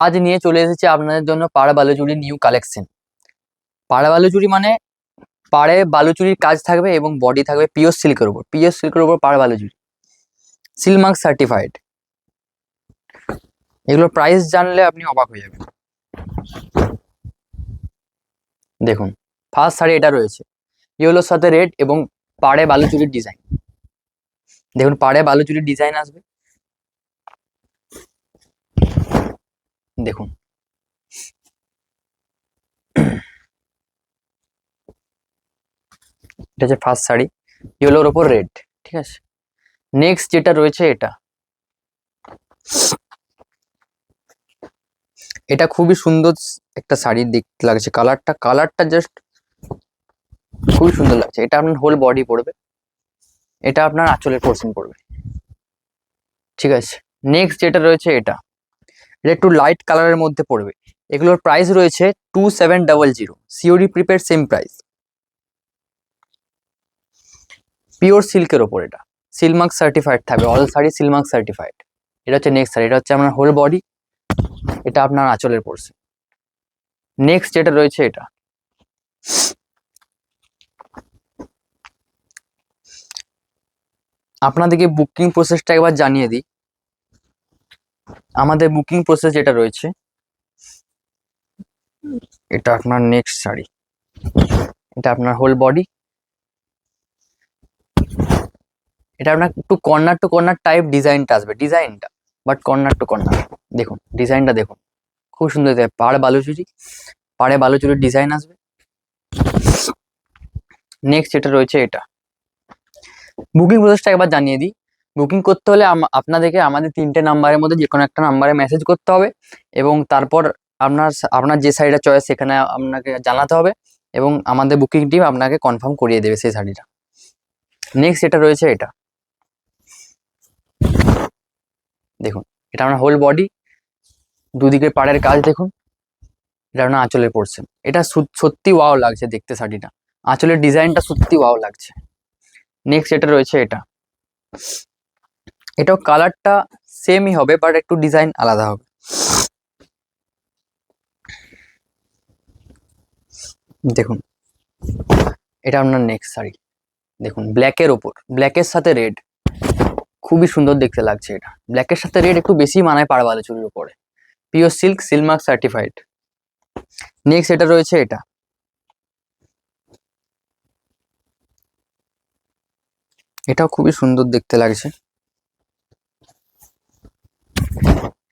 আজ নিয়ে চলে এসেছি আপনাদের জন্য পাড় বালুচুরির নিউ কালেকশন। পাড় বালুচুরি মানে পাড়ে বালুচুরির কাজ থাকবে এবং বডি থাকবে পিওর সিল্কের উপর পাড় বালুচুরি, সিলমার্ক সার্টিফাইড। এগুলোর প্রাইস জানলে আপনি অবাক হয়ে যাবেন। দেখুন, ফার্স্ট শাড়ি এটা রয়েছে ইয়েলোর সাথে রেড এবং পাড়ে বালুচুরির ডিজাইন। দেখুন, পাড়ে বালুচুরির ডিজাইন আসবে। দেখুন, এটা হচ্ছে ফার্স্ট শাড়ি, ইয়েলোর ওপর রেড। ঠিক আছে, নেক্সট যেটা রয়েছে এটা খুবই সুন্দর একটা শাড়ি দেখতে লাগছে। কালারটা জাস্ট খুবই সুন্দর লাগছে। এটা আপনার হোল বডি পড়বে, এটা আপনার আঁচলের পোর্শন পড়বে। ঠিক আছে, নেক্সট যেটা রয়েছে এটা একটু লাইট কালারের মধ্যে পড়বে। এগুলোর প্রাইস রয়েছে 2700, COD prepaid same price. Pure সিল্কের ওপর এটা সিলমার্ক সার্টিফাইড থাকবে, অল শাড়ি সিলমার্ক সার্টিফাইড। এটা হচ্ছে নেক্সট শাড়ি, এটা হচ্ছে আপনার হোল বডি, এটা আপনার আঁচলের পোর্শন। নেক্সট যেটা রয়েছে এটা আপনাদেরকে বুকিং প্রসেসটা একবার জানিয়ে দিই। আমাদের বুকিং প্রসেস যেটা রয়েছে, এটা আপনার নেক্সট শাড়ি, এটা আপনার হোল বডি। এটা আপনার একটু কর্নার টু কর্নার টাইপ ডিজাইনটা আসবে, বাট কর্নার টু কর্নার। দেখুন ডিজাইনটা, দেখুন খুব সুন্দর। পাড়ে বালুচুরির ডিজাইন আসবে। নেক্সট যেটা রয়েছে এটা বুকিং প্রসেসটা একবার জানিয়ে দিই। বুকিং করতে হলে আপনাদেরকে আমাদের 3টে নাম্বারের মধ্যে যে কোনো একটা নাম্বারে মেসেজ করতে হবে এবং তারপর আপনার যে শাড়িটা চয়েস সেখানে আপনাকে জানাতে হবে এবং আমাদের বুকিং টিম আপনাকে কনফার্ম করিয়ে দেবে সেই শাড়িটা। নেক্সট যেটা রয়েছে এটা দেখুন, এটা আপনার হোল বডি, দুদিকে পাড়ের কাজ দেখুন, এটা আপনার আঁচলের পোর্শন। এটা সত্যি ওয়াও লাগছে দেখতে শাড়িটা, আঁচলের ডিজাইনটা সত্যি ওয়াও লাগছে। নেক্সট যেটা রয়েছে এটাও কালারটা সেমই হবে বাট একটু ডিজাইন আলাদা হবে। দেখুন, এটা আপনার নেক্সট শাড়ি, দেখুন ব্ল্যাকের ওপর, ব্ল্যাকের সাথে রেড, খুবই সুন্দর দেখতে লাগছে। এটা ব্ল্যাকের সাথে রেড একটু বেশি মানায় পাড় বালুচুরির উপরে, pure silk Silk Mark certified. Next এটা রয়েছে এটাও খুবই সুন্দর দেখতে লাগছে।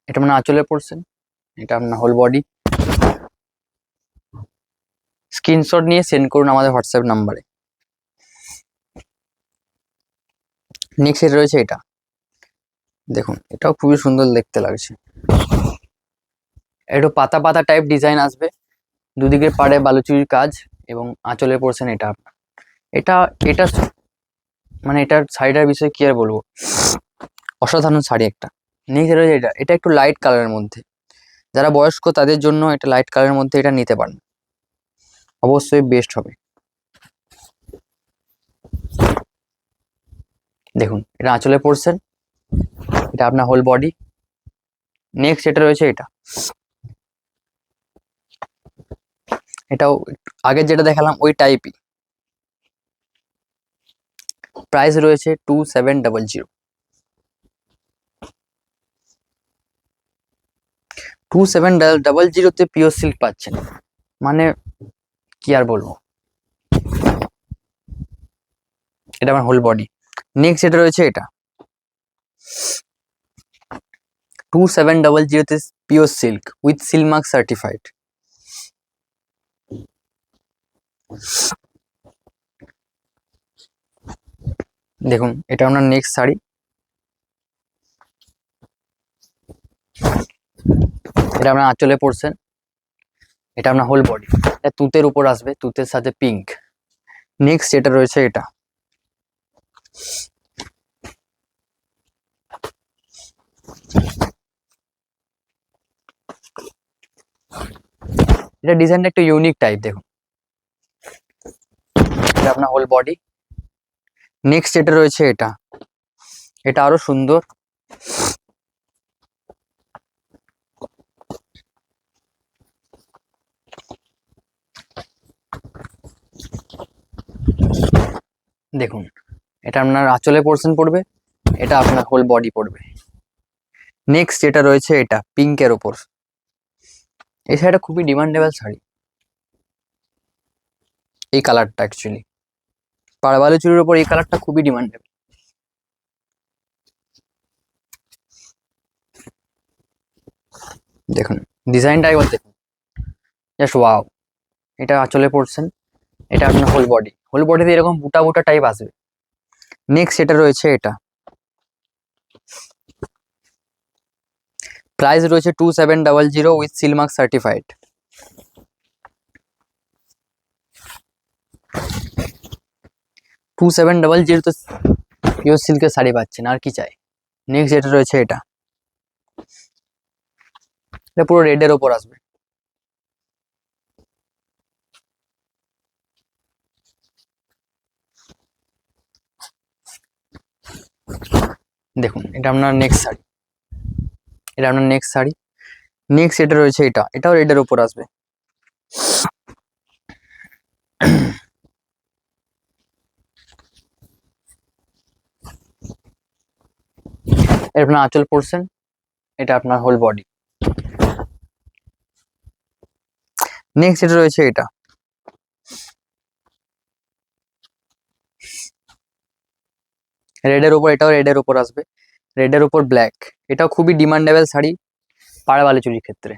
এটা মানে আঁচলে পড়ছেন, এটা আপনার হোল বডি। স্ক্রিনশট নিয়ে সেন্ড করুন আমাদের হোয়াটসঅ্যাপ নাম্বারে। নেক্সট এটা রয়েছে এটা, দেখুন এটাও খুবই সুন্দর দেখতে লাগছে। একটু পাতা পাতা টাইপ ডিজাইন আসবে, দুদিকে পাড়ে বালুচুরির কাজ এবং আঁচলে পড়ছেন। এটা এটা এটা মানে এটার শাড়িটার বিষয়ে কি আর বলবো, অসাধারণ শাড়ি একটা। নেক্সট রয়েছে এটা একটু লাইট কালারের মধ্যে, যারা বয়স্ক তাদের জন্য এটা লাইট কালারের মধ্যে এটা নিতে পারেন, অবশ্যই বেস্ট হবে। দেখুন, এটা আঁচলে পড়ছেন, এটা আপনার হোল বডি। নেক্সট এটা রয়েছে এটাও আগে যেটা দেখালাম ওই টাইপই। প্রাইস রয়েছে 2700। 2700 পিওর সিল্ক পাচ্ছেন, মানে কি আর বলবো। এটা আমার হোল বডি। নেক্সট যেটা রয়েছে এটা 2700 pure silk with Silk Mark certified. দেখুন, এটা আপনার নেক্সট শাড়ি, এটা আপনার আঁচলে পড়ছেন, এটা আপনার হোল বডি। এটা তুতের উপর আসবে, তুতের সাথে পিঙ্ক। নেক্সট যেটা রয়েছে এটা ডিজাইনটা একটু ইউনিক টাইপ। দেখুন, এটা আপনার হোল বডি। নেক্সট যেটা রয়েছে এটা আরো সুন্দর, দেখুন, এটা আপনার আঁচলে পোর্শন পড়বে, এটা আপনার হোল বডি পড়বে। নেক্সট যেটা রয়েছে এটা পিঙ্কের ওপর, এই শাড়িটা খুবই ডিমান্ডেবল শাড়ি। এই কালারটা অ্যাকচুয়ালি পাড়বালি চুড়ির ওপর এই কালারটা খুবই ডিমান্ডেবল। দেখুন ডিজাইনটা একবার দেখুন, জাস্ট ওয়াও। এটা আঁচলে পড়ছেন, এটা আপনার হোল বডিতে এরকম বুটা বুটা টাইপ আসবে। নেক্সট এটা রয়েছে এটা, প্রাইস রয়েছে 2700 উইথ সিলমার্ক সার্টিফাইড। 2700 তো পিওর সিল্কের শাড়ি পাচ্ছেন, আর কি চাই। নেক্সট যেটা রয়েছে এটা, এটা পুরো রেডের ওপর আসবে। দেখুন এটা আপনার নেক্সট শাড়ি, এটা আপনার নেক্সট শাড়ি। নেক্সট এটা রয়েছে এটা, এটাও রেডের ওপর আসবে। এটা আপনার আঁচল পোর্শন, এটা আপনার হোল বডি। নেক্সট এটা রয়েছে এটা, রেডের উপর, এটাও রেডের উপর আসবে, রেডের উপর ব্ল্যাক। এটাও খুবই ডিমান্ডেবল শাড়ি পাড়বালি চুরির ক্ষেত্রে।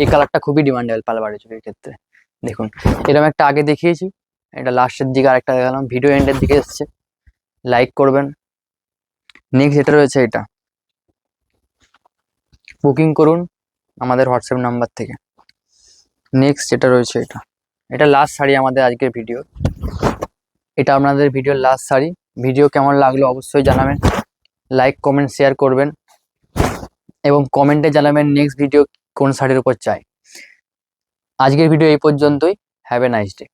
এই কালারটা খুবই ডিমান্ডেবল পাড়বালি চুরির ক্ষেত্রে। দেখুন এরকম একটা আগে দেখিয়েছি, এটা লাস্টের দিকে আরেকটা দেখালাম, ভিডিও এন্ডের দিকে এসছে, লাইক করবেন। নেক্সট এটা রয়েছে এটা, বুকিং করুন আমাদের হোয়াটসঅ্যাপ নাম্বার থেকে। নেক্সট যেটা রয়েছে এটা, এটা লাস্ট শাড়ি আমাদের আজকের ভিডিও, এটা আপনাদের ভিডিওর লাস্ট শাড়ি। ভিডিও কেমন লাগলো অবশ্যই জানাবেন, লাইক কমেন্ট শেয়ার করবেন এবং কমেন্টে জানাবেন নেক্সট ভিডিও কোন শাড়ির উপর চাই। আজকের ভিডিও এই পর্যন্তই। Have a nice day.